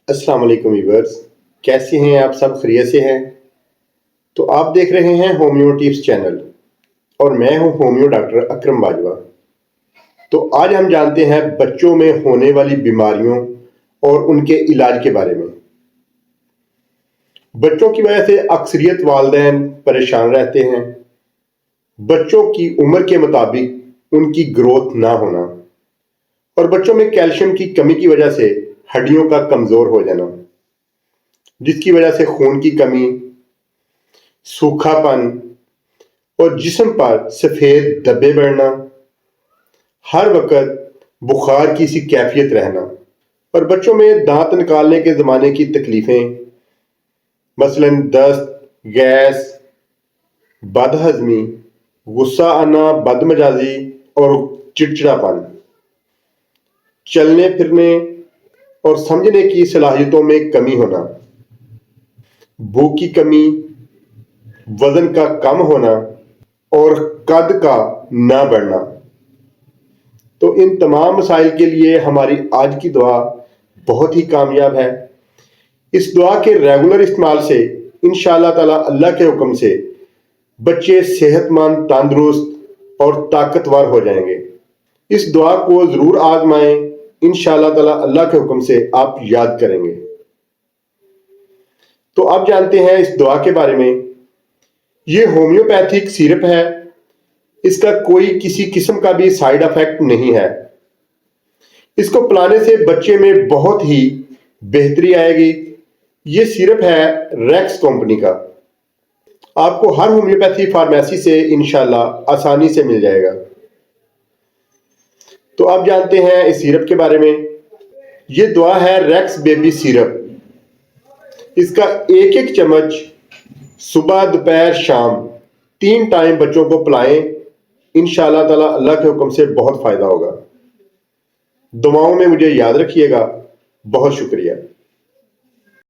السلام علیکم ویورز، کیسے ہیں آپ؟ سب خیریت سے ہیں؟ تو آپ دیکھ رہے ہیں ہومیو ٹیپس چینل اور میں ہوں ہومیو ڈاکٹر اکرم باجوہ۔ تو آج ہم جانتے ہیں بچوں میں ہونے والی بیماریوں اور ان کے علاج کے بارے میں۔ بچوں کی وجہ سے اکثریت والدین پریشان رہتے ہیں۔ بچوں کی عمر کے مطابق ان کی گروتھ نہ ہونا اور بچوں میں کیلشیم کی کمی کی وجہ سے ہڈیوں کا کمزور ہو جانا، جس کی وجہ سے خون کی کمی، سوکھا پن اور جسم پر سفید دھبے بڑھنا، ہر وقت بخار کی سی کیفیت رہنا، اور بچوں میں دانت نکالنے کے زمانے کی تکلیفیں، مثلا دست، گیس، بد ہضمی، غصہ آنا، بد مزاجی اور چڑچڑا پن، چلنے پھرنے اور سمجھنے کی صلاحیتوں میں کمی ہونا، بھوک کی کمی، وزن کا کم ہونا اور قد کا نہ بڑھنا۔ تو ان تمام مسائل کے لیے ہماری آج کی دعا بہت ہی کامیاب ہے۔ اس دعا کے ریگولر استعمال سے انشاءاللہ تعالی اللہ کے حکم سے بچے صحت مند، تندرست اور طاقتور ہو جائیں گے۔ اس دعا کو ضرور آزمائیں، انشاءاللہ تعالی اللہ کے حکم سے آپ یاد کریں گے۔ تو اب جانتے ہیں اس دعا کے بارے میں۔ یہ ہومیوپیتھک سیرپ ہے، اس کا کوئی کسی قسم کا بھی سائیڈ افیکٹ نہیں ہے۔ اس کو پلانے سے بچے میں بہت ہی بہتری آئے گی۔ یہ سیرپ ہے ریکس کمپنی کا، آپ کو ہر ہومیوپیتھی فارمیسی سے انشاءاللہ آسانی سے مل جائے گا۔ تو اب جانتے ہیں اس سیرپ کے بارے میں۔ یہ دعا ہے ریکس بیبی سیرپ۔ اس کا ایک ایک چمچ صبح، دوپہر، شام 3 ٹائم بچوں کو پلائیں، انشاءاللہ تعالی اللہ کے حکم سے بہت فائدہ ہوگا۔ دعاؤں میں مجھے یاد رکھیے گا۔ بہت شکریہ۔